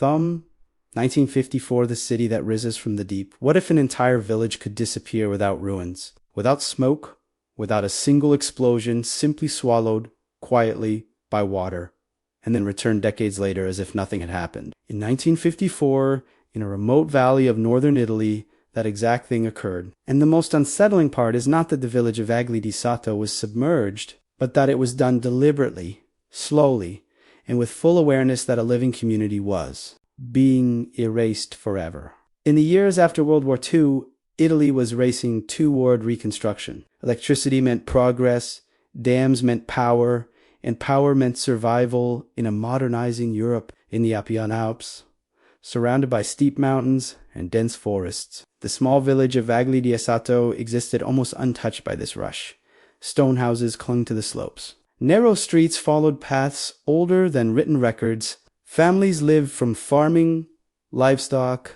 Thumb, 1954, the city that rises from the deep. What if an entire village could disappear without ruins, without smoke, without a single explosion, simply swallowed quietly by water, and then return decades later as if nothing had happened? In 1954, in a remote valley of northern Italy, that exact thing occurred. And the most unsettling part is not that the village of Vagli di Sato was submerged, but that it was done deliberately, slowly, and with full awareness that a living community was being erased forever. In the years after World War II, Italy was racing toward reconstruction. Electricity meant progress, dams meant power, and power meant survival in a modernizing Europe in the Appian Alps, surrounded by steep mountains and dense forests. The small village of Vagli di Sato existed almost untouched by this rush. Stone houses clung to the slopes. Narrow streets followed paths older than written records. Families lived from farming, livestock,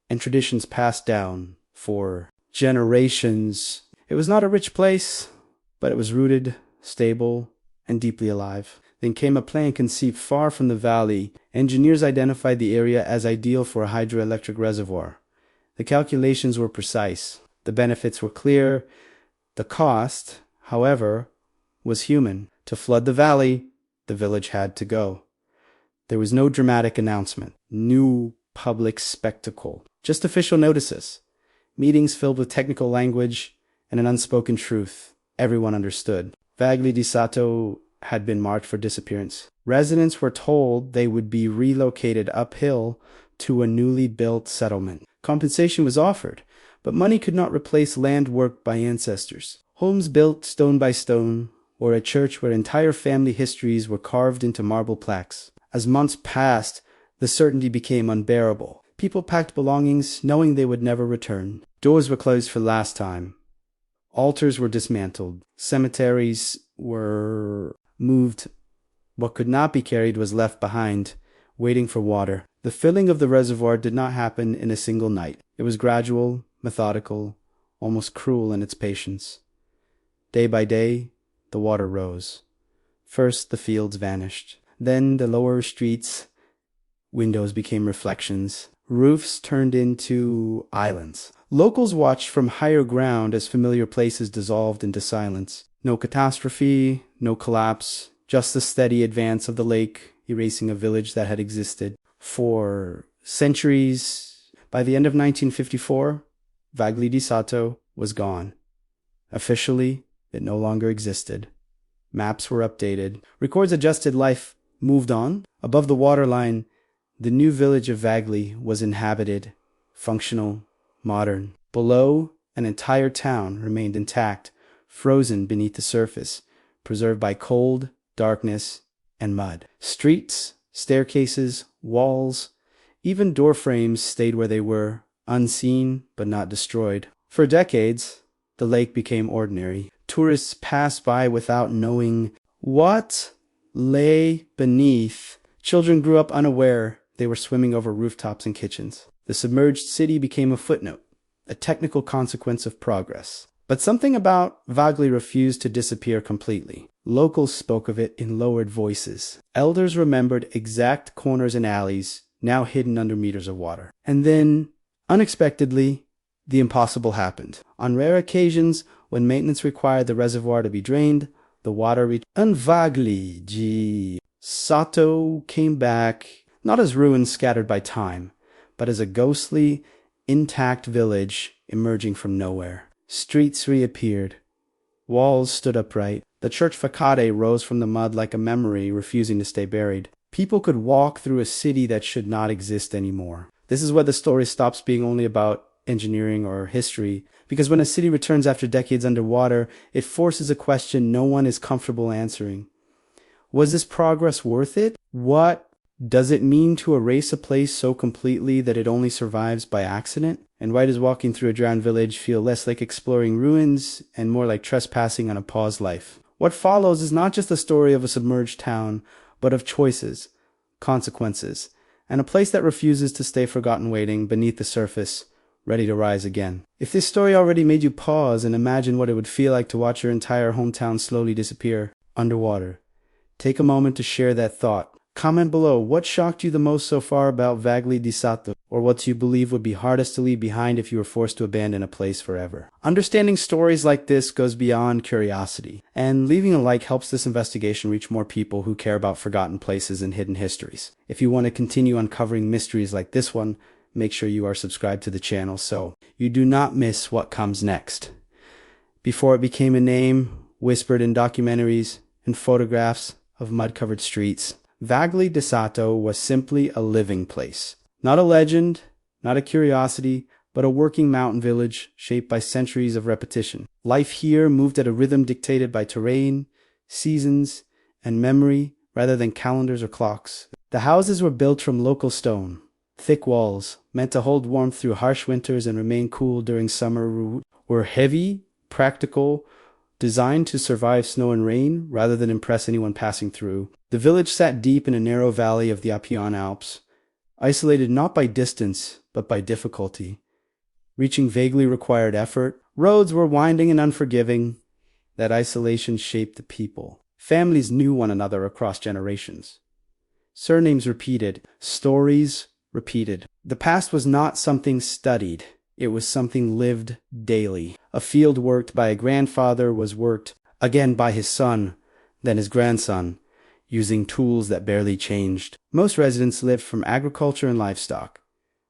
and traditions passed down for generations. It was not a rich place, but it was rooted, stable, and deeply alive. Then came a plan conceived far from the valley. Engineers identified the area as ideal for a hydroelectric reservoir. The calculations were precise. The benefits were clear. The cost, however, was human. To flood the valley, the village had to go. There was no dramatic announcement, new public spectacle, just official notices, meetings filled with technical language and an unspoken truth everyone understood. Vagli di Sato had been marked for disappearance. Residents were told they would be relocated uphill to a newly built settlement. Compensation was offered, but money could not replace land worked by ancestors. Homes built stone by stone, or a church where entire family histories were carved into marble plaques. As months passed, the certainty became unbearable. People packed belongings, knowing they would never return. Doors were closed for the last time. Altars were dismantled. Cemeteries were moved. What could not be carried was left behind, waiting for water. The filling of the reservoir did not happen in a single night. It was gradual, methodical, almost cruel in its patience. Day by day, the water rose. First, the fields vanished. Then the lower streets, windows became reflections. Roofs turned into islands. Locals watched from higher ground as familiar places dissolved into silence. No catastrophe, no collapse, just the steady advance of the lake, erasing a village that had existed for centuries. By the end of 1954, Vagli di Sato was gone. Officially, it no longer existed. Maps were updated. Records adjusted. Life moved on. Above the waterline, the new village of Vagli was inhabited, functional, modern. Below, an entire town remained intact, frozen beneath the surface, preserved by cold, darkness, and mud. Streets, staircases, walls, even door frames stayed where they were, unseen but not destroyed. For decades, the lake became ordinary. Tourists passed by without knowing what lay beneath. Children grew up unaware they were swimming over rooftops and kitchens. The submerged city became a footnote, a technical consequence of progress. But something about Vagli refused to disappear completely. Locals spoke of it in lowered voices. Elders remembered exact corners and alleys, now hidden under meters of water. And then, unexpectedly, the impossible happened. On rare occasions, when maintenance required the reservoir to be drained, the water reached Vagli di Sato came back, not as ruins scattered by time, but as a ghostly, intact village emerging from nowhere. Streets reappeared. Walls stood upright. The church facade rose from the mud like a memory, refusing to stay buried. People could walk through a city that should not exist anymore. This is where the story stops being only about engineering or history, because when a city returns after decades underwater, it forces a question no one is comfortable answering. Was this progress worth it? What does it mean to erase a place so completely that it only survives by accident? And why does walking through a drowned village feel less like exploring ruins and more like trespassing on a paused life? What follows is not just the story of a submerged town, but of choices, consequences, and a place that refuses to stay forgotten waiting beneath the surface, ready to rise again. If this story already made you pause and imagine what it would feel like to watch your entire hometown slowly disappear underwater, take a moment to share that thought. Comment below what shocked you the most so far about Vagli di Sato, or what you believe would be hardest to leave behind if you were forced to abandon a place forever. Understanding stories like this goes beyond curiosity, and leaving a like helps this investigation reach more people who care about forgotten places and hidden histories. If you want to continue uncovering mysteries like this one, make sure you are subscribed to the channel so you do not miss what comes next. Before it became a name whispered in documentaries and photographs of mud-covered streets, Vagli di Sato was simply a living place. Not a legend, not a curiosity, but a working mountain village shaped by centuries of repetition. Life here moved at a rhythm dictated by terrain, seasons, and memory rather than calendars or clocks. The houses were built from local stone. Thick walls, meant to hold warmth through harsh winters and remain cool during summer, were heavy, practical, designed to survive snow and rain rather than impress anyone passing through. The village sat deep in a narrow valley of the Appian Alps, isolated not by distance, but by difficulty. Reaching vaguely required effort. Roads were winding and unforgiving. That isolation shaped the people. Families knew one another across generations. Surnames repeated. Stories repeated. The past was not something studied. It was something lived daily. A field worked by a grandfather was worked again by his son, then his grandson, using tools that barely changed. Most residents lived from agriculture and livestock.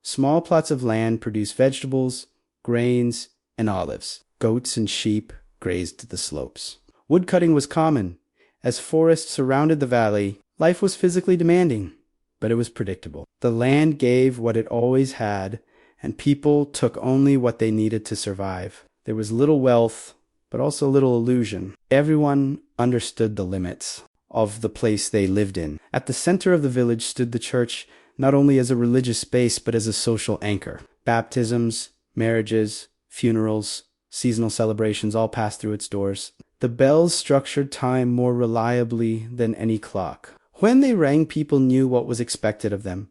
Small plots of land produced vegetables, grains, and olives. Goats and sheep grazed the slopes. Woodcutting was common. As forests surrounded the valley, life was physically demanding, but it was predictable. The land gave what it always had, and people took only what they needed to survive. There was little wealth, but also little illusion. Everyone understood the limits of the place they lived in. At the center of the village stood the church, not only as a religious space, but as a social anchor. Baptisms, marriages, funerals, seasonal celebrations all passed through its doors. The bells structured time more reliably than any clock. When they rang, people knew what was expected of them.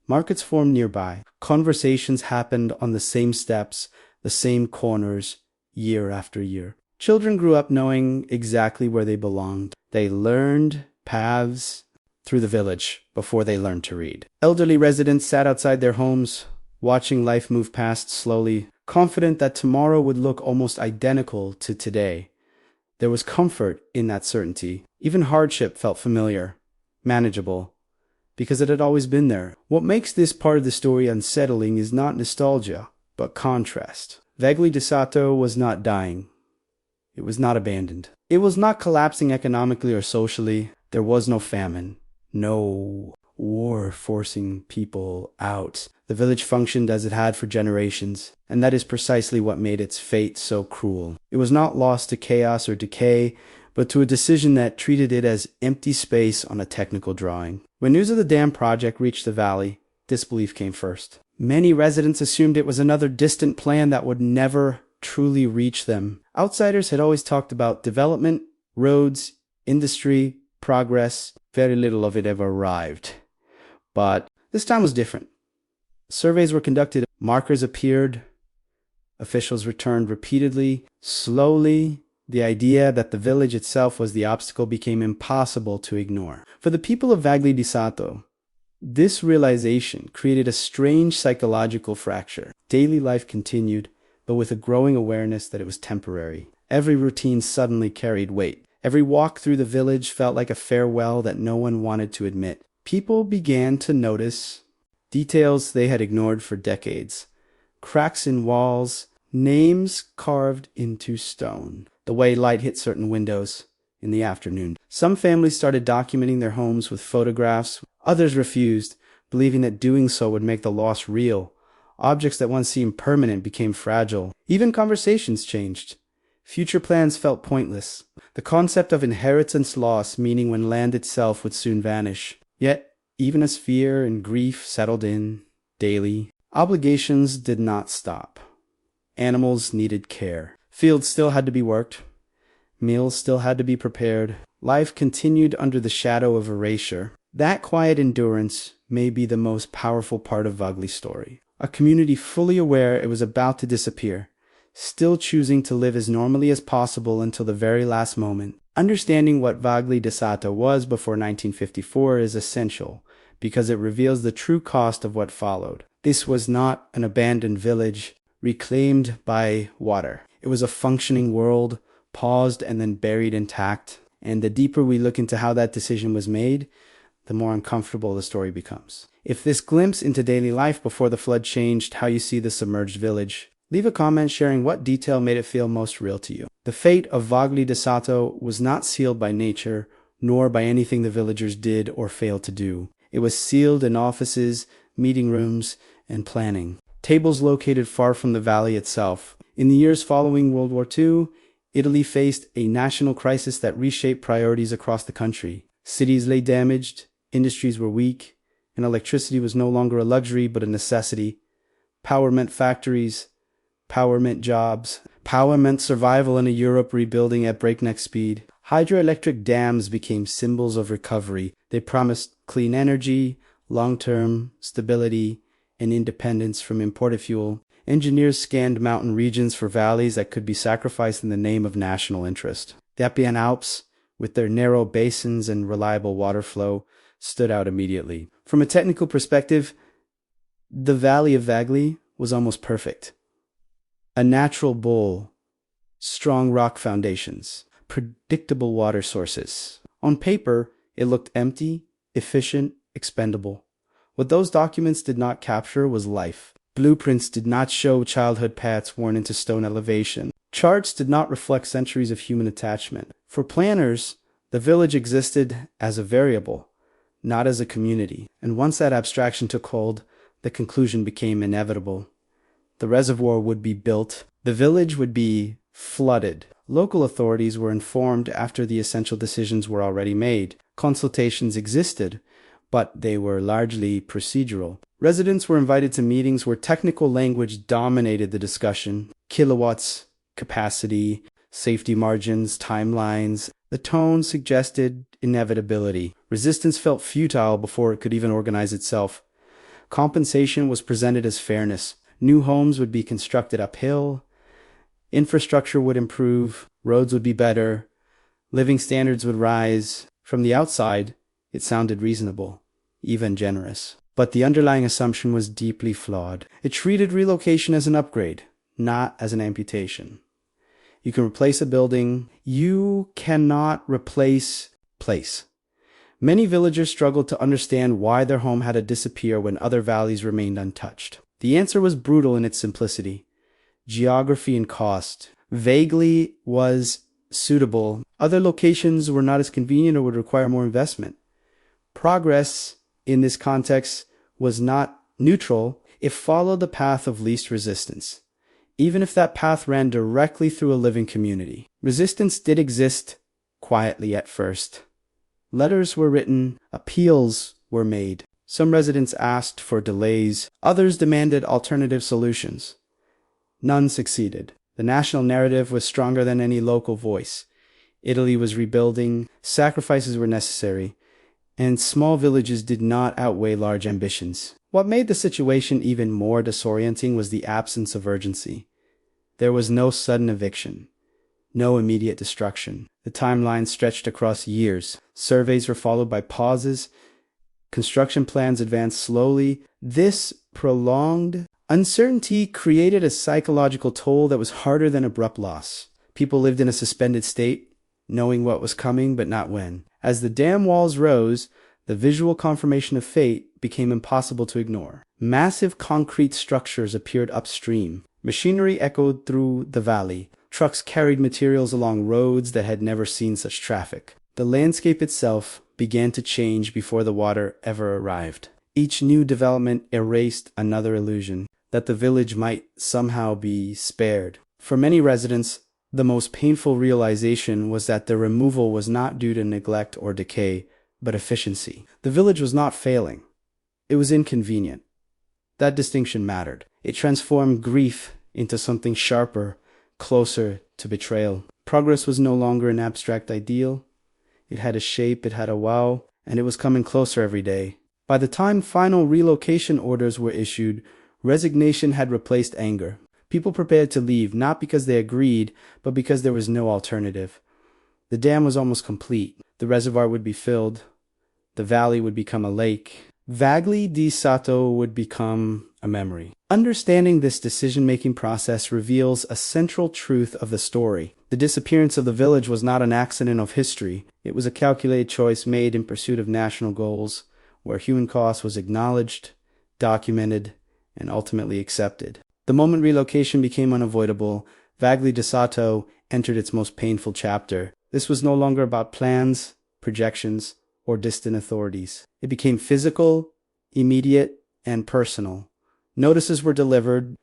Markets formed nearby. Conversations happened on the same steps, the same corners, year after year. Children grew up knowing exactly where they belonged. They learned paths through the village before they learned to read. Elderly residents sat outside their homes, watching life move past slowly, confident that tomorrow would look almost identical to today. There was comfort in that certainty. Even hardship felt familiar, manageable, because it had always been there. What makes this part of the story unsettling is not nostalgia, but contrast. Vagli di Sato was not dying. It was not abandoned. It was not collapsing economically or socially. There was no famine, no war forcing people out. The village functioned as it had for generations, and that is precisely what made its fate so cruel. It was not lost to chaos or decay, but to a decision that treated it as empty space on a technical drawing. When news of the dam project reached the valley, disbelief came first. Many residents assumed it was another distant plan that would never truly reach them. Outsiders had always talked about development, roads, industry, progress. Very little of it ever arrived. But this time was different. Surveys were conducted, markers appeared, officials returned repeatedly. Slowly, the idea that the village itself was the obstacle became impossible to ignore. For the people of Vagli di Sato, this realization created a strange psychological fracture. Daily life continued, but with a growing awareness that it was temporary. Every routine suddenly carried weight. Every walk through the village felt like a farewell that no one wanted to admit. People began to notice details they had ignored for decades. Cracks in walls, names carved into stone, the way light hit certain windows in the afternoon. Some families started documenting their homes with photographs. Others refused, believing that doing so would make the loss real. Objects that once seemed permanent became fragile. Even conversations changed. Future plans felt pointless. The concept of inheritance loss, meaning when land itself would soon vanish. Yet, even as fear and grief settled in daily, obligations did not stop. Animals needed care. Fields still had to be worked. Meals still had to be prepared. Life continued under the shadow of erasure. That quiet endurance may be the most powerful part of Vagli's story. A community fully aware it was about to disappear, still choosing to live as normally as possible until the very last moment. Understanding what Vagli d'Asato was before 1954 is essential, because it reveals the true cost of what followed. This was not an abandoned village, reclaimed by water. It was a functioning world, paused and then buried intact. And the deeper we look into how that decision was made, the more uncomfortable the story becomes. If this glimpse into daily life before the flood changed how you see the submerged village, leave a comment sharing what detail made it feel most real to you. The fate of Vagli d'Asato was not sealed by nature, nor by anything the villagers did or failed to do. It was sealed in offices, meeting rooms, and planning. Tables located far from the valley itself. In the years following World War II, Italy faced a national crisis that reshaped priorities across the country. Cities lay damaged, industries were weak, and electricity was no longer a luxury but a necessity. Power meant factories, power meant jobs, power meant survival in a Europe rebuilding at breakneck speed. Hydroelectric dams became symbols of recovery. They promised clean energy, long-term stability, and independence from imported fuel. Engineers scanned mountain regions for valleys that could be sacrificed in the name of national interest. The Appian Alps, with their narrow basins and reliable water flow, stood out immediately. From a technical perspective, the Valley of Vagli was almost perfect. A natural bowl, strong rock foundations, predictable water sources. On paper, it looked empty, efficient, expendable. What those documents did not capture was life. Blueprints did not show childhood paths worn into stone elevation. Charts did not reflect centuries of human attachment. For planners, the village existed as a variable, not as a community. And once that abstraction took hold, the conclusion became inevitable. The reservoir would be built. The village would be flooded. Local authorities were informed after the essential decisions were already made. Consultations existed, but they were largely procedural. Residents were invited to meetings where technical language dominated the discussion. Kilowatts, capacity, safety margins, timelines. The tone suggested inevitability. Resistance felt futile before it could even organize itself. Compensation was presented as fairness. New homes would be constructed uphill. Infrastructure would improve. Roads would be better. Living standards would rise. From the outside, it sounded reasonable, even generous. But the underlying assumption was deeply flawed. It treated relocation as an upgrade, not as an amputation. You can replace a building. You cannot replace place. Many villagers struggled to understand why their home had to disappear when other valleys remained untouched. The answer was brutal in its simplicity. Geography and cost. Vagli was suitable. Other locations were not as convenient or would require more investment. Progress, in this context, was not neutral. It followed the path of least resistance, even if that path ran directly through a living community. Resistance did exist quietly at first. Letters were written, appeals were made. Some residents asked for delays. Others demanded alternative solutions. None succeeded. The national narrative was stronger than any local voice. Italy was rebuilding, sacrifices were necessary, and small villages did not outweigh large ambitions. What made the situation even more disorienting was the absence of urgency. There was no sudden eviction, no immediate destruction. The timeline stretched across years. Surveys were followed by pauses. Construction plans advanced slowly. This prolonged uncertainty created a psychological toll that was harder than abrupt loss. People lived in a suspended state, knowing what was coming but not when. As the dam walls rose, the visual confirmation of fate became impossible to ignore. Massive concrete structures appeared upstream. Machinery echoed through the valley. Trucks carried materials along roads that had never seen such traffic. The landscape itself began to change before the water ever arrived. Each new development erased another illusion that the village might somehow be spared. For many residents, the most painful realization was that the removal was not due to neglect or decay, but efficiency. The village was not failing. It was inconvenient. That distinction mattered. It transformed grief into something sharper, closer to betrayal. Progress was no longer an abstract ideal. It had a shape, it had a wow, and it was coming closer every day. By the time final relocation orders were issued, resignation had replaced anger. People prepared to leave, not because they agreed, but because there was no alternative. The dam was almost complete. The reservoir would be filled. The valley would become a lake. Vagli di Sato would become a memory. Understanding this decision-making process reveals a central truth of the story. The disappearance of the village was not an accident of history. It was a calculated choice made in pursuit of national goals, where human cost was acknowledged, documented, and ultimately accepted. The moment relocation became unavoidable, Vagli di Sato entered its most painful chapter. This was no longer about plans, projections, or distant authorities. It became physical, immediate, and personal. Notices were delivered.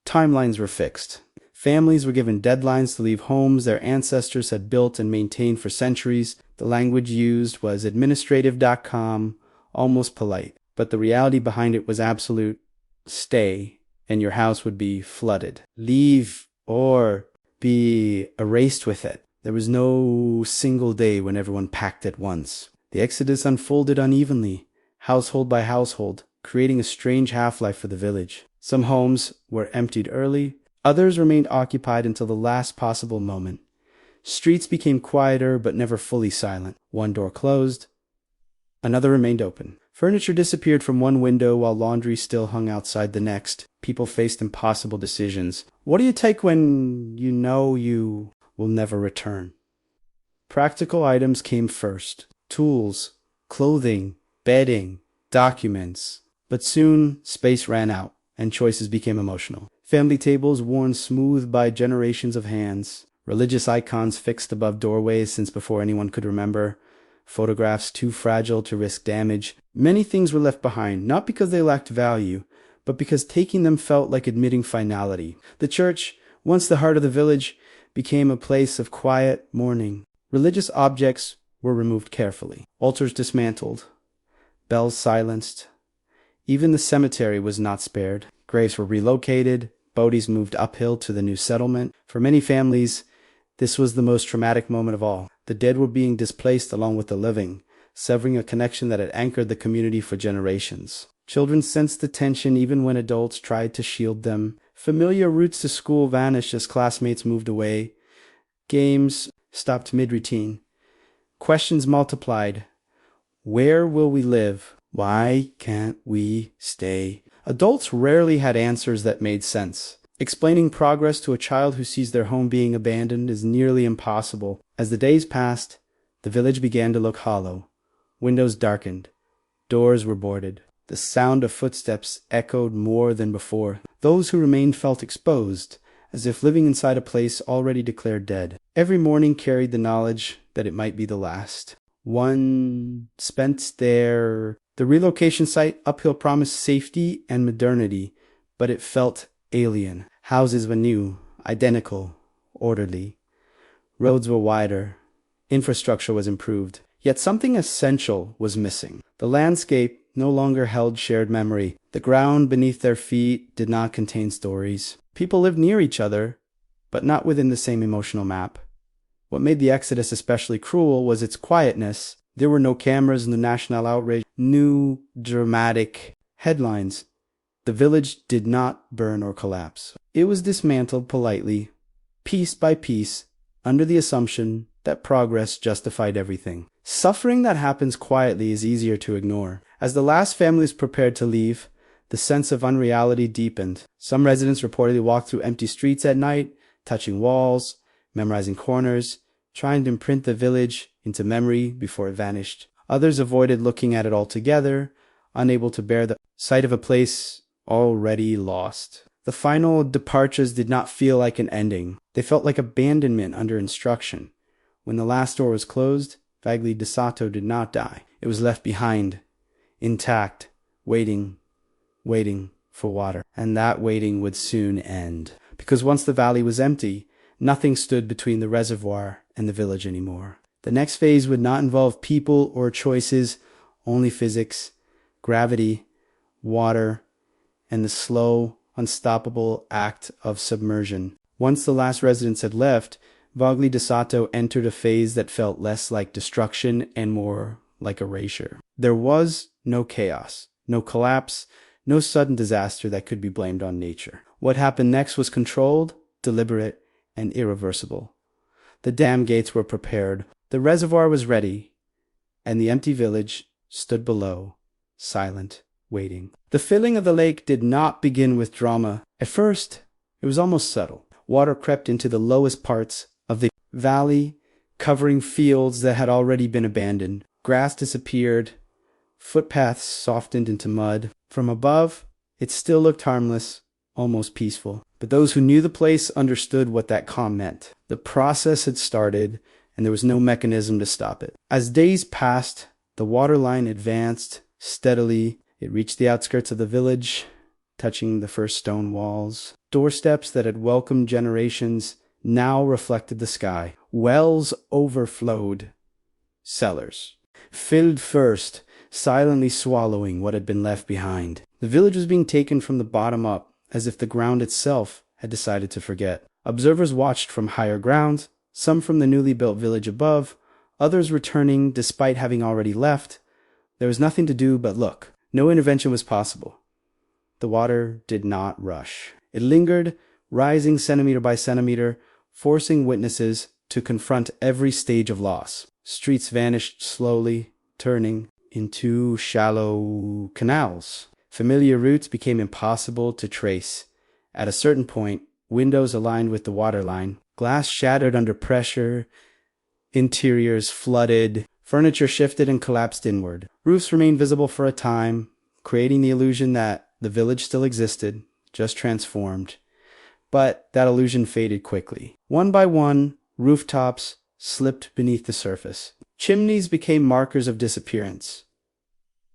Timelines were fixed. Families were given deadlines to leave homes their ancestors had built and maintained for centuries. The language used was administrative.com, almost polite. But the reality behind it was absolute. Stay, and your house would be flooded. Leave, or be erased with it. There was no single day when everyone packed at once. The exodus unfolded unevenly, household by household, creating a strange half-life for the village. Some homes were emptied early, others remained occupied until the last possible moment. Streets became quieter but never fully silent. One door closed, another remained open. Furniture disappeared from one window while laundry still hung outside the next. People faced impossible decisions. What do you take when you know you will never return? Practical items came first. Tools, clothing, bedding, documents. But soon, space ran out, and choices became emotional. Family tables worn smooth by generations of hands. Religious icons fixed above doorways since before anyone could remember. Photographs too fragile to risk damage. Many things were left behind, not because they lacked value, but because taking them felt like admitting finality. The church, once the heart of the village, became a place of quiet mourning. Religious objects were removed carefully. Altars dismantled. Bells silenced. Even the cemetery was not spared. Graves were relocated. Bodies moved uphill to the new settlement. For many families, this was the most traumatic moment of all. The dead were being displaced along with the living, severing a connection that had anchored the community for generations. Children sensed the tension even when adults tried to shield them. Familiar routes to school vanished as classmates moved away. Games stopped mid-routine. Questions multiplied. Where will we live? Why can't we stay? Adults rarely had answers that made sense. Explaining progress to a child who sees their home being abandoned is nearly impossible. As the days passed, the village began to look hollow. Windows darkened. Doors were boarded. The sound of footsteps echoed more than before. Those who remained felt exposed, as if living inside a place already declared dead. Every morning carried the knowledge that it might be the last. One spent there. The relocation site uphill promised safety and modernity, but it felt alien. Houses were new, identical, orderly. Roads were wider. Infrastructure was improved. Yet something essential was missing. The landscape no longer held shared memory. The ground beneath their feet did not contain stories. People lived near each other, but not within the same emotional map. What made the exodus especially cruel was its quietness. There were no cameras, no national outrage, no dramatic headlines. The village did not burn or collapse. It was dismantled politely, piece by piece, under the assumption that progress justified everything. Suffering that happens quietly is easier to ignore. As the last families prepared to leave, the sense of unreality deepened. Some residents reportedly walked through empty streets at night, touching walls, memorizing corners, trying to imprint the village into memory before it vanished. Others avoided looking at it altogether, unable to bear the sight of a place already lost. The final departures did not feel like an ending. They felt like abandonment under instruction. When the last door was closed, Vagli di Sato did not die. It was left behind, intact, waiting for water. And that waiting would soon end. Because once the valley was empty, nothing stood between the reservoir and the village anymore. The next phase would not involve people or choices, only physics, gravity, water, and the slow, unstoppable act of submersion. Once the last residents had left, Vagli di Sato entered a phase that felt less like destruction and more like erasure. There was no chaos, no collapse, no sudden disaster that could be blamed on nature. What happened next was controlled, deliberate, and irreversible. The dam gates were prepared, the reservoir was ready, and the empty village stood below, silent, waiting. The filling of the lake did not begin with drama. At first, it was almost subtle. Water crept into the lowest parts of the valley, covering fields that had already been abandoned. Grass disappeared, footpaths softened into mud. From above, it still looked harmless, almost peaceful. But those who knew the place understood what that calm meant. The process had started, and there was no mechanism to stop it. As days passed, the water line advanced steadily. It reached the outskirts of the village, touching the first stone walls. Doorsteps that had welcomed generations now reflected the sky. Wells overflowed. Cellars filled first, silently swallowing what had been left behind. The village was being taken from the bottom up, as if the ground itself had decided to forget. Observers watched from higher ground, some from the newly built village above, others returning despite having already left. There was nothing to do but look. No intervention was possible. The water did not rush. It lingered, rising centimeter by centimeter, forcing witnesses to confront every stage of loss. Streets vanished slowly, turning into shallow canals. Familiar routes became impossible to trace. At a certain point, windows aligned with the water line, glass shattered under pressure, interiors flooded, furniture shifted and collapsed inward. Roofs remained visible for a time, creating the illusion that the village still existed, just transformed. But that illusion faded quickly. One by one, rooftops slipped beneath the surface. Chimneys became markers of disappearance.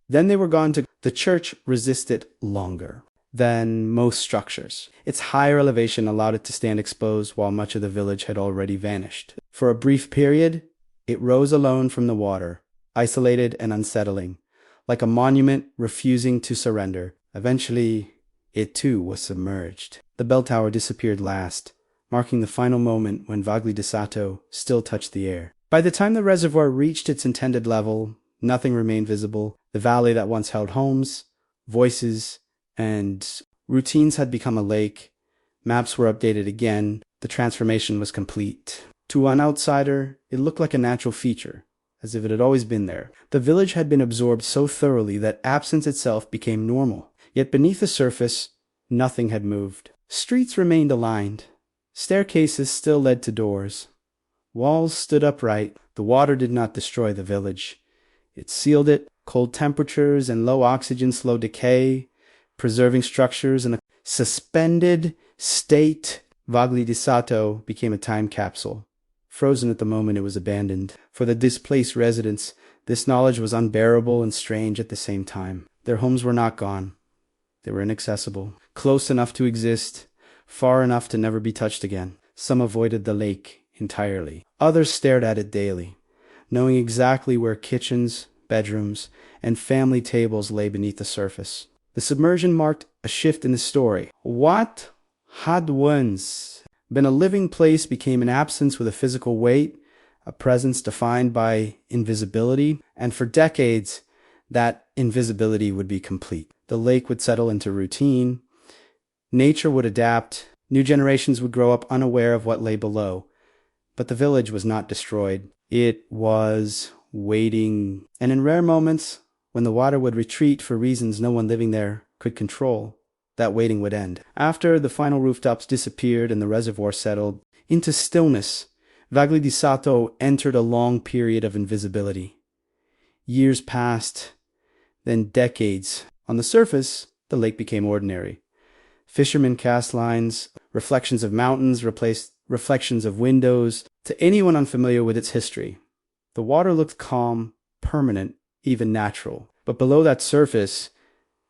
Then they were gone to the church resisted longer than most structures. Its higher elevation allowed it to stand exposed while much of the village had already vanished. For a brief period, it rose alone from the water, isolated and unsettling, like a monument refusing to surrender. Eventually, it too was submerged. The bell tower disappeared last, marking the final moment when Vagli di Sato still touched the air. By the time the reservoir reached its intended level, nothing remained visible. The valley that once held homes, voices, and routines had become a lake. Maps were updated again. The transformation was complete. To an outsider, it looked like a natural feature, as if it had always been there. The village had been absorbed so thoroughly that absence itself became normal. Yet beneath the surface, nothing had moved. Streets remained aligned. Staircases still led to doors. Walls stood upright. The water did not destroy the village. It sealed it. Cold temperatures and low oxygen slowed decay, preserving structures in a suspended state. Vagli di Sato became a time capsule, frozen at the moment it was abandoned. For the displaced residents, this knowledge was unbearable and strange at the same time. Their homes were not gone. They were inaccessible, close enough to exist, far enough to never be touched again. Some avoided the lake entirely. Others stared at it daily, knowing exactly where kitchens, bedrooms, and family tables lay beneath the surface. The submersion marked a shift in the story. What had once been a living place became an absence with a physical weight, a presence defined by invisibility, and for decades, that invisibility would be complete. The lake would settle into routine, nature would adapt, new generations would grow up unaware of what lay below. But the village was not destroyed. It was waiting, and in rare moments, when the water would retreat for reasons no one living there could control, that waiting would end. After the final rooftops disappeared and the reservoir settled into stillness, Vagli di Sato entered a long period of invisibility. Years passed, then decades. On the surface, the lake became ordinary. Fishermen cast lines, reflections of mountains replaced reflections of windows. To anyone unfamiliar with its history, the water looked calm, permanent, even natural. But below that surface,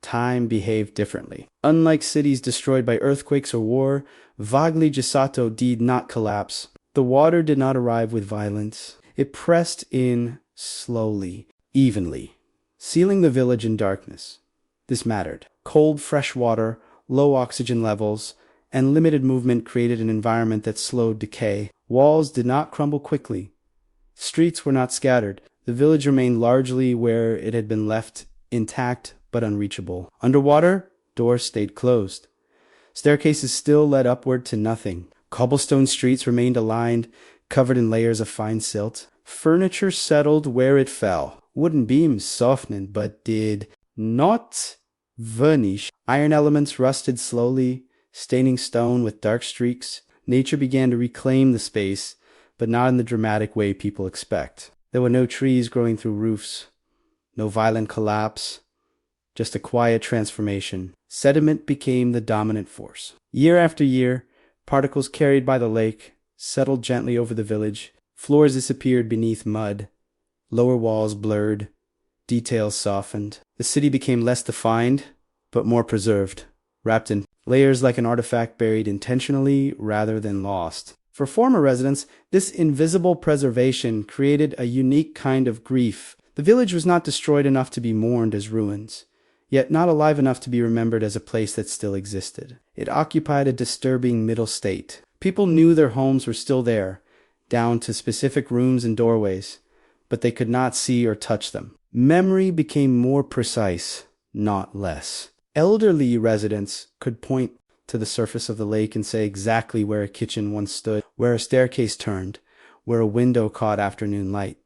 time behaved differently. Unlike cities destroyed by earthquakes or war, Vagli di Sato did not collapse. The water did not arrive with violence. It pressed in slowly, evenly, sealing the village in darkness. This mattered. Cold, fresh water, low oxygen levels, and limited movement created an environment that slowed decay. Walls did not crumble quickly. Streets were not scattered. The village remained largely where it had been left, intact but unreachable. Underwater, doors stayed closed. Staircases still led upward to nothing. Cobblestone streets remained aligned, covered in layers of fine silt. Furniture settled where it fell. Wooden beams softened, but did not varnish. Iron elements rusted slowly, staining stone with dark streaks. Nature began to reclaim the space, but not in the dramatic way people expect. There were no trees growing through roofs, no violent collapse, just a quiet transformation. Sediment became the dominant force. Year after year, particles carried by the lake settled gently over the village. Floors disappeared beneath mud. Lower walls blurred. Details softened. The city became less defined, but more preserved, wrapped in layers like an artifact buried intentionally rather than lost. For former residents, this invisible preservation created a unique kind of grief. The village was not destroyed enough to be mourned as ruins, yet not alive enough to be remembered as a place that still existed. It occupied a disturbing middle state. People knew their homes were still there, down to specific rooms and doorways, but they could not see or touch them. Memory became more precise, not less. Elderly residents could point to the surface of the lake and say exactly where a kitchen once stood, where a staircase turned, where a window caught afternoon light.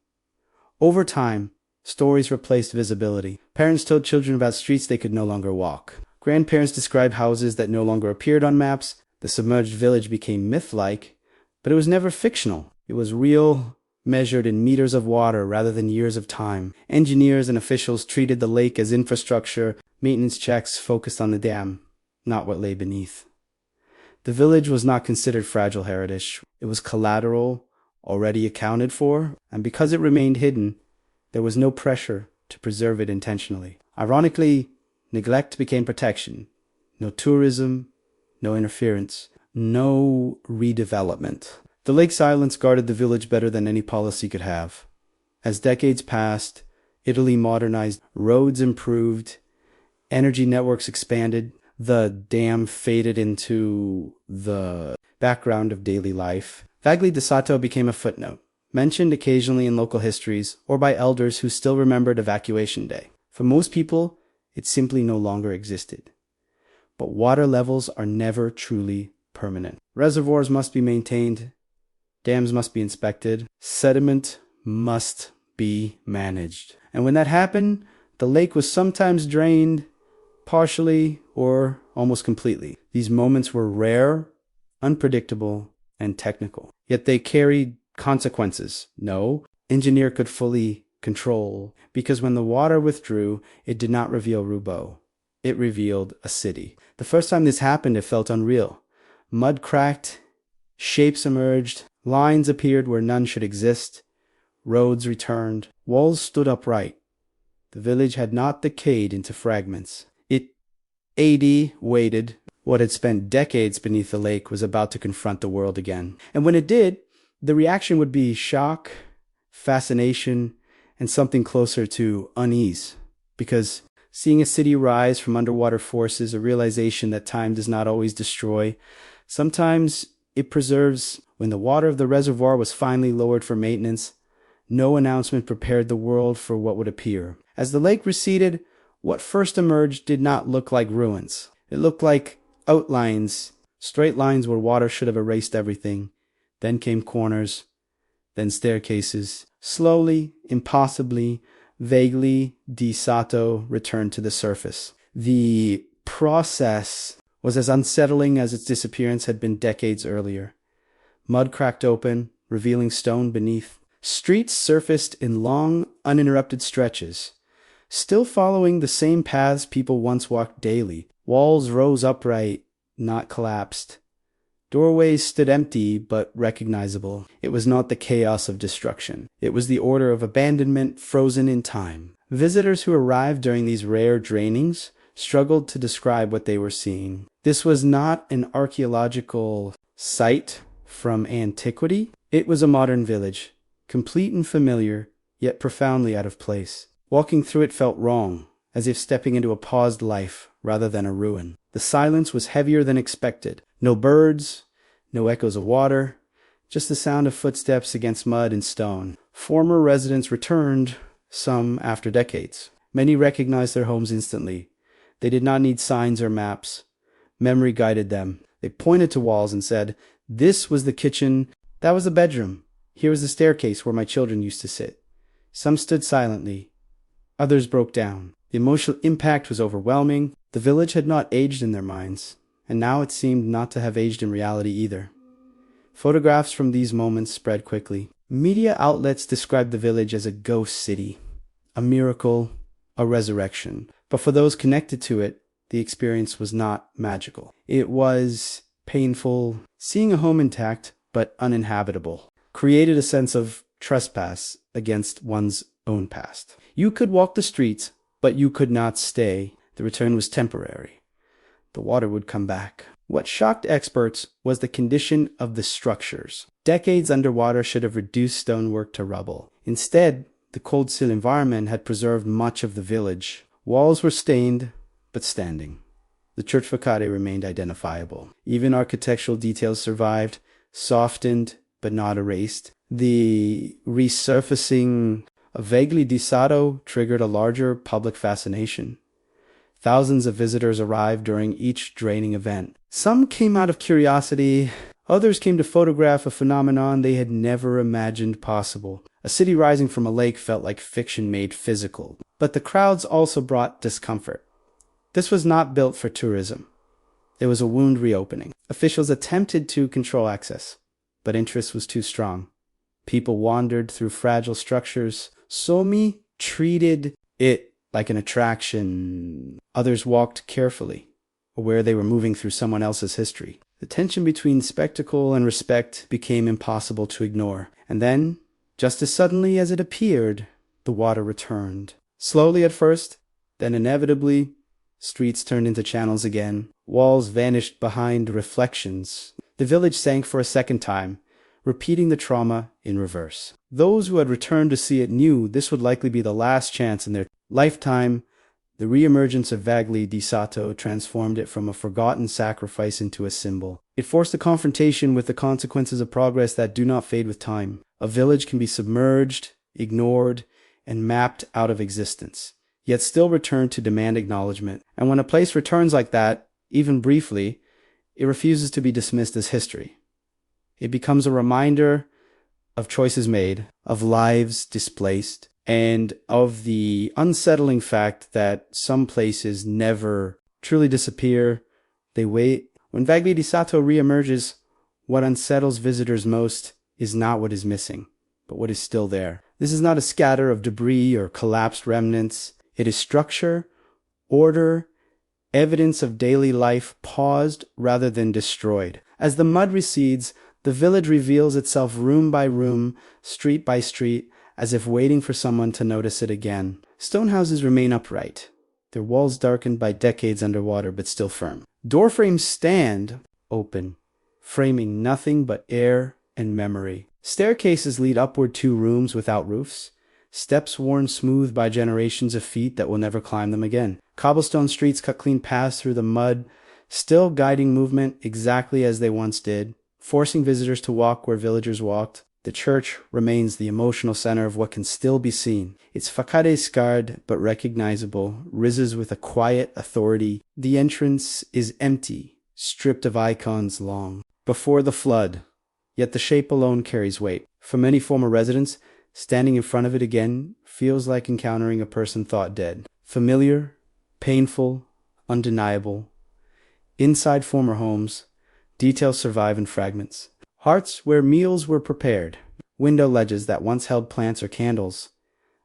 Over time, stories replaced visibility. Parents told children about streets they could no longer walk. Grandparents described houses that no longer appeared on maps. The submerged village became myth-like, but it was never fictional. It was real, measured in meters of water rather than years of time. Engineers and officials treated the lake as infrastructure. Maintenance checks focused on the dam, not what lay beneath. The village was not considered fragile heritage. It was collateral, already accounted for, and because it remained hidden, there was no pressure to preserve it intentionally. Ironically, neglect became protection. No tourism, no interference, no redevelopment. The lake's silence guarded the village better than any policy could have. As decades passed, Italy modernized, roads improved, energy networks expanded, the dam faded into the background of daily life. Vagli di Sato became a footnote, mentioned occasionally in local histories or by elders who still remembered Evacuation Day. For most people, it simply no longer existed. But water levels are never truly permanent. Reservoirs must be maintained, dams must be inspected, sediment must be managed. And when that happened, the lake was sometimes drained, partially or almost completely. These moments were rare, unpredictable, and technical. Yet they carried consequences. No engineer could fully control, because when the water withdrew, it did not reveal Roubaix. It revealed a city. The first time this happened, it felt unreal. Mud cracked, shapes emerged, lines appeared where none should exist, roads returned, walls stood upright. The village had not decayed into fragments. It waited. What had spent decades beneath the lake was about to confront the world again. And when it did, the reaction would be shock, fascination, and something closer to unease. Because seeing a city rise from underwater forces, a realization that time does not always destroy, sometimes it preserves. When the water of the reservoir was finally lowered for maintenance, no announcement prepared the world for what would appear. As the lake receded, what first emerged did not look like ruins. It looked like outlines, straight lines where water should have erased everything. Then came corners, then staircases. Slowly, impossibly, Vagli di Sato returned to the surface. The process was as unsettling as its disappearance had been decades earlier. Mud cracked open, revealing stone beneath. Streets surfaced in long, uninterrupted stretches, still following the same paths people once walked daily. Walls rose upright, not collapsed. Doorways stood empty but recognizable. It was not the chaos of destruction. It was the order of abandonment frozen in time. Visitors who arrived during these rare drainings struggled to describe what they were seeing. This was not an archaeological site from antiquity. It was a modern village, complete and familiar, yet profoundly out of place. Walking through it felt wrong, as if stepping into a paused life rather than a ruin. The silence was heavier than expected. No birds, no echoes of water, just the sound of footsteps against mud and stone. Former residents returned, some after decades. Many recognized their homes instantly. They did not need signs or maps. Memory guided them. They pointed to walls and said, "This was the kitchen, that was the bedroom. Here was the staircase where my children used to sit." Some stood silently. Others broke down. The emotional impact was overwhelming. The village had not aged in their minds, and now it seemed not to have aged in reality either. Photographs from these moments spread quickly. Media outlets described the village as a ghost city, a miracle, a resurrection. But for those connected to it, the experience was not magical. It was painful. Seeing a home intact but uninhabitable created a sense of trespass against one's own past. You could walk the streets, but you could not stay. The return was temporary. The water would come back. What shocked experts was the condition of the structures. Decades underwater should have reduced stonework to rubble. Instead, the cold still environment had preserved much of the village. Walls were stained, but standing. The church facade remained identifiable. Even architectural details survived, softened, but not erased. The resurfacing of Vagli di Sado triggered a larger public fascination. Thousands of visitors arrived during each draining event. Some came out of curiosity, others came to photograph a phenomenon they had never imagined possible. A city rising from a lake felt like fiction made physical. But the crowds also brought discomfort. This was not built for tourism. It was a wound reopening. Officials attempted to control access, but interest was too strong. People wandered through fragile structures. Somi treated it like an attraction. Others walked carefully, aware they were moving through someone else's history. The tension between spectacle and respect became impossible to ignore. And then, just as suddenly as it appeared, the water returned. Slowly at first, then inevitably, streets turned into channels again. Walls vanished behind reflections. The village sank for a second time, repeating the trauma in reverse. Those who had returned to see it knew this would likely be the last chance in their lifetime. The reemergence of Vagli di Sado transformed it from a forgotten sacrifice into a symbol. It forced a confrontation with the consequences of progress that do not fade with time. A village can be submerged, ignored, and mapped out of existence, yet still return to demand acknowledgement. And when a place returns like that, even briefly, it refuses to be dismissed as history. It becomes a reminder of choices made, of lives displaced, and of the unsettling fact that some places never truly disappear. They wait. When Vagli di Sado reemerges, what unsettles visitors most is not what is missing, but what is still there. This is not a scatter of debris or collapsed remnants. It is structure, order, evidence of daily life paused rather than destroyed. As the mud recedes, the village reveals itself room by room, street by street, as if waiting for someone to notice it again. Stone houses remain upright, their walls darkened by decades underwater but still firm. Door frames stand open, framing nothing but air and memory. Staircases lead upward to rooms without roofs, steps worn smooth by generations of feet that will never climb them again. Cobblestone streets cut clean paths through the mud, still guiding movement exactly as they once did, forcing visitors to walk where villagers walked. The church remains the emotional center of what can still be seen. Its facade is scarred but recognizable, rises with a quiet authority. The entrance is empty, stripped of icons long before the flood, yet the shape alone carries weight. For many former residents, standing in front of it again feels like encountering a person thought dead. Familiar, painful, undeniable. Inside former homes, details survive in fragments. Hearts where meals were prepared. Window ledges that once held plants or candles.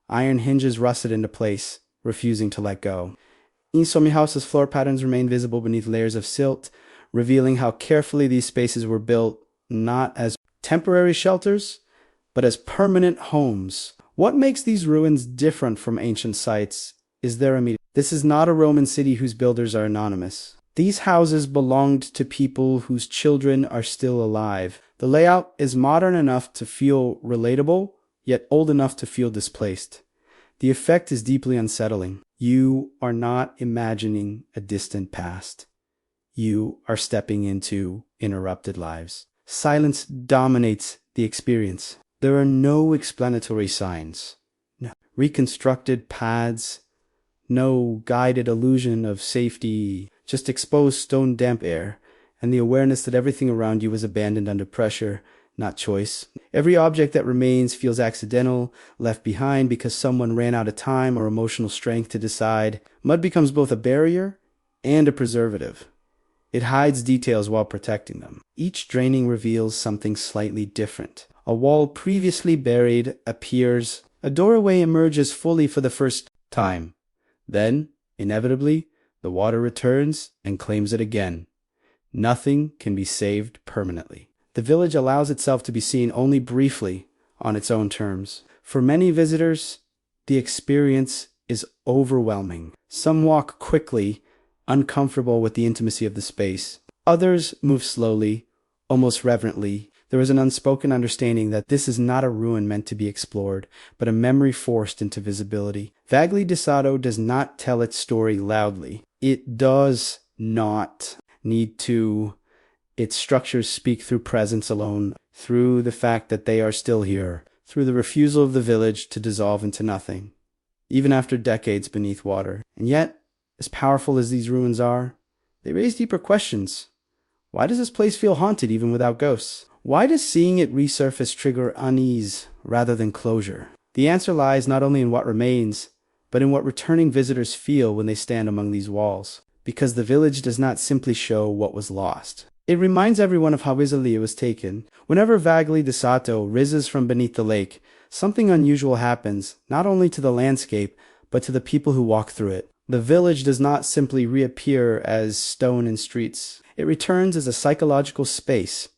Iron hinges rusted into place, refusing to let go. In Somi house's floor patterns remain visible beneath layers of silt, revealing how carefully these spaces were built, not as temporary shelters, but as permanent homes. What makes these ruins different from ancient sites is their immediate. This is not a Roman city whose builders are anonymous. These houses belonged to people whose children are still alive. The layout is modern enough to feel relatable, yet old enough to feel displaced. The effect is deeply unsettling. You are not imagining a distant past. You are stepping into interrupted lives. Silence dominates the experience. There are no explanatory signs, no reconstructed paths, no guided illusion of safety, just exposed stone damp air, and the awareness that everything around you was abandoned under pressure, not choice. Every object that remains feels accidental, left behind because someone ran out of time or emotional strength to decide. Mud becomes both a barrier and a preservative. It hides details while protecting them. Each draining reveals something slightly different. A wall previously buried appears. A doorway emerges fully for the first time. Then, inevitably, the water returns and claims it again. Nothing can be saved permanently. The village allows itself to be seen only briefly on its own terms. For many visitors, the experience is overwhelming. Some walk quickly, uncomfortable with the intimacy of the space. Others move slowly, almost reverently. There is an unspoken understanding that this is not a ruin meant to be explored, but a memory forced into visibility. Vagli di Sado does not tell its story loudly. It does not need to. Its structures speak through presence alone, through the fact that they are still here, through the refusal of the village to dissolve into nothing, even after decades beneath water. And yet, as powerful as these ruins are, they raise deeper questions. Why does this place feel haunted even without ghosts? Why does seeing it resurface trigger unease rather than closure? The answer lies not only in what remains, but in what returning visitors feel when they stand among these walls. Because the village does not simply show what was lost. It reminds everyone of how Vizsla was taken. Whenever Vagli di Sado rises from beneath the lake, something unusual happens, not only to the landscape, but to the people who walk through it. The village does not simply reappear as stone and streets. It returns as a psychological space,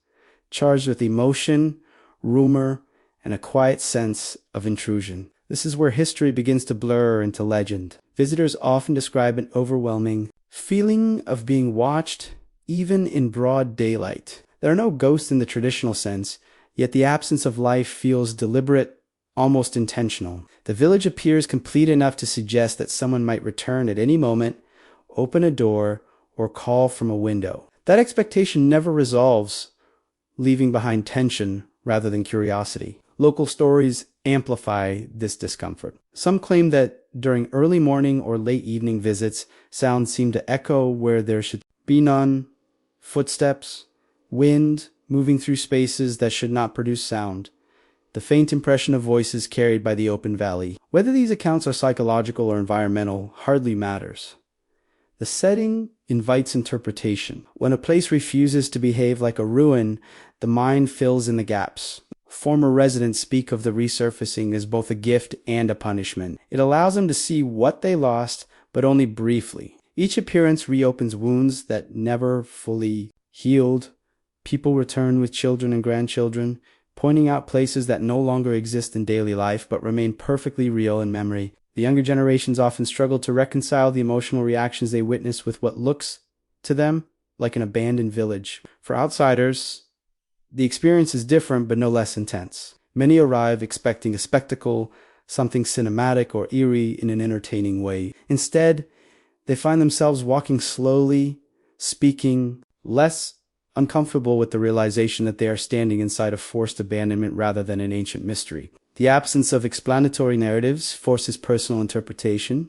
charged with emotion, rumor, and a quiet sense of intrusion. This is where history begins to blur into legend. Visitors often describe an overwhelming feeling of being watched, even in broad daylight. There are no ghosts in the traditional sense, yet the absence of life feels deliberate, almost intentional. The village appears complete enough to suggest that someone might return at any moment, open a door, or call from a window. That expectation never resolves, leaving behind tension rather than curiosity. Local stories amplify this discomfort. Some claim that during early morning or late evening visits, sounds seem to echo where there should be none. Footsteps, wind moving through spaces that should not produce sound, the faint impression of voices carried by the open valley. Whether these accounts are psychological or environmental hardly matters. The setting invites interpretation. When a place refuses to behave like a ruin, the mind fills in the gaps. Former residents speak of the resurfacing as both a gift and a punishment. It allows them to see what they lost, but only briefly. Each appearance reopens wounds that never fully healed. People return with children and grandchildren, pointing out places that no longer exist in daily life but remain perfectly real in memory. The younger generations often struggle to reconcile the emotional reactions they witness with what looks to them like an abandoned village. For outsiders, the experience is different but no less intense. Many arrive expecting a spectacle, something cinematic or eerie in an entertaining way. Instead, they find themselves walking slowly, speaking, less uncomfortable with the realization that they are standing inside a forced abandonment rather than an ancient mystery. The absence of explanatory narratives forces personal interpretation,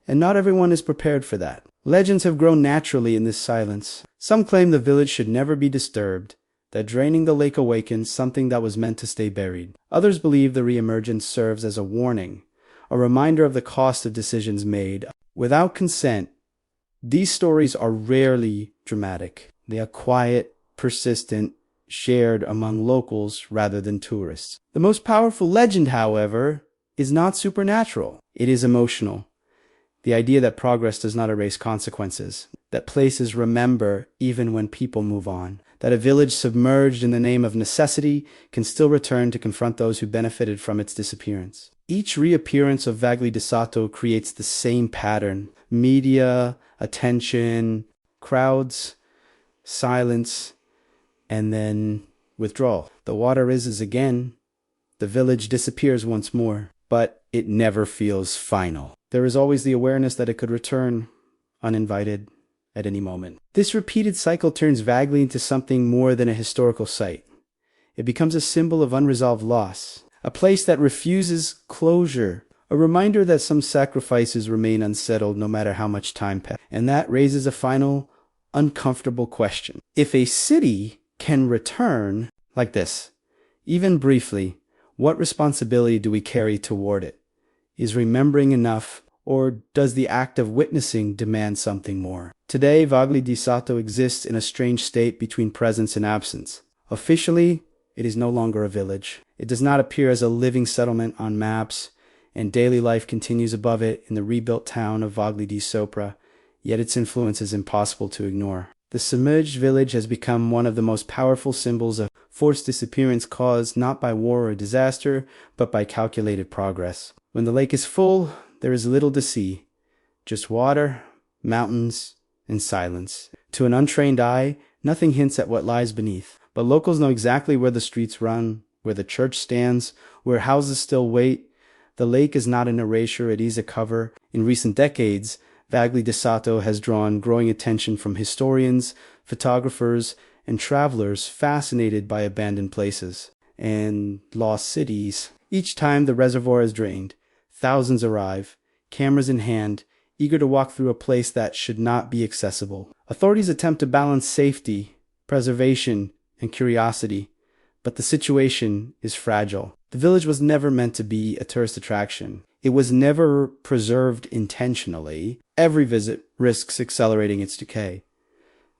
and not everyone is prepared for that. Legends have grown naturally in this silence. Some claim the village should never be disturbed, that draining the lake awakens something that was meant to stay buried. Others believe the reemergence serves as a warning, a reminder of the cost of decisions made without consent. These stories are rarely dramatic. They are quiet, persistent, shared among locals rather than tourists. The most powerful legend, however, is not supernatural. It is emotional. The idea that progress does not erase consequences, that places remember even when people move on, that a village submerged in the name of necessity can still return to confront those who benefited from its disappearance. Each reappearance of Vagli di Sado creates the same pattern: media, attention, crowds, silence, and then withdrawal. The water rises again. The village disappears once more, but it never feels final. There is always the awareness that it could return uninvited at any moment. This repeated cycle turns Vagli into something more than a historical site. It becomes a symbol of unresolved loss, a place that refuses closure, A reminder that some sacrifices remain unsettled no matter how much time passes. And that raises a final, uncomfortable question. If a city can return like this, even briefly, what responsibility do we carry toward it? Is remembering enough, or does the act of witnessing demand something more? Today, Vagli di Sato exists in a strange state between presence and absence. Officially, it is no longer a village. It does not appear as a living settlement on maps, and daily life continues above it in the rebuilt town of Vagli di Sopra, yet its influence is impossible to ignore. The submerged village has become one of the most powerful symbols of forced disappearance caused not by war or disaster, but by calculated progress. When the lake is full, there is little to see, just water, mountains, and silence. To an untrained eye, nothing hints at what lies beneath, but locals know exactly where the streets run, where the church stands, where houses still wait. The lake is not an erasure, it is a cover. In recent decades, Vagli di Sato has drawn growing attention from historians, photographers, and travelers fascinated by abandoned places and lost cities. Each time the reservoir is drained, thousands arrive, cameras in hand, eager to walk through a place that should not be accessible. Authorities attempt to balance safety, preservation, and curiosity, but the situation is fragile. The village was never meant to be a tourist attraction. It was never preserved intentionally. Every visit risks accelerating its decay.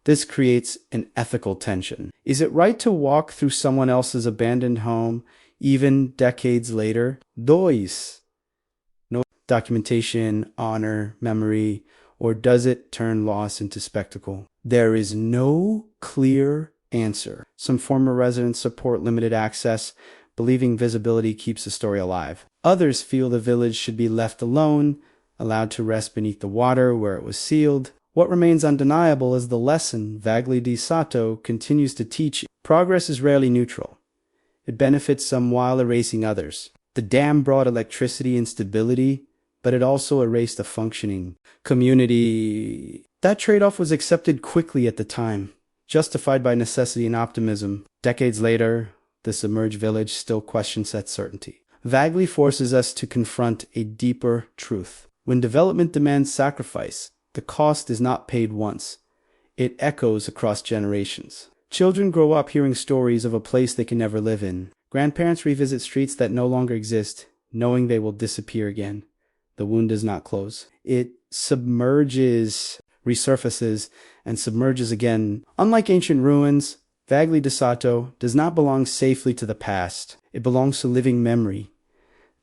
This creates an ethical tension. Is it right to walk through someone else's abandoned home, even decades later? Dois. No documentation, honor, memory, or does it turn loss into spectacle? There is no clear answer. Some former residents support limited access, believing visibility keeps the story alive. Others feel the village should be left alone, allowed to rest beneath the water where it was sealed. What remains undeniable is the lesson Vagli di Sato continues to teach. Progress is rarely neutral. It benefits some while erasing others. The dam brought electricity and stability, but it also erased a functioning community. That trade-off was accepted quickly at the time, justified by necessity and optimism. Decades later, the submerged village still questions that certainty. Vagli forces us to confront a deeper truth. When development demands sacrifice, the cost is not paid once. It echoes across generations. Children grow up hearing stories of a place they can never live in. Grandparents revisit streets that no longer exist, knowing they will disappear again. The wound does not close. It submerges, resurfaces, and submerges again. Unlike ancient ruins, Vagli di Sato does not belong safely to the past. It belongs to living memory.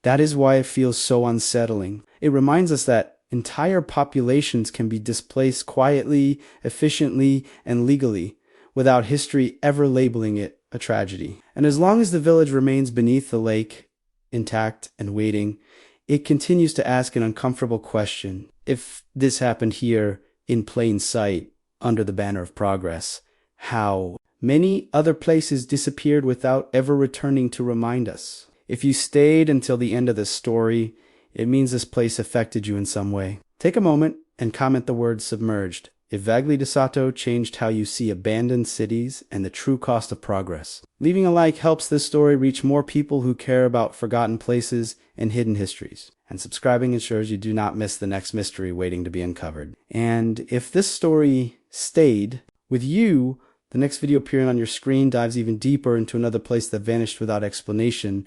That is why it feels so unsettling. It reminds us that entire populations can be displaced quietly, efficiently, and legally, without history ever labeling it a tragedy. And as long as the village remains beneath the lake, intact and waiting, it continues to ask an uncomfortable question. If this happened here, in plain sight, under the banner of progress, how? Many other places disappeared without ever returning to remind us. If you stayed until the end of the story, it means this place affected you in some way. Take a moment and comment the word submerged. If Vagli di Sato changed how you see abandoned cities and the true cost of progress. Leaving a like helps this story reach more people who care about forgotten places and hidden histories. And subscribing ensures you do not miss the next mystery waiting to be uncovered. And if this story stayed with you, the next video appearing on your screen dives even deeper into another place that vanished without explanation.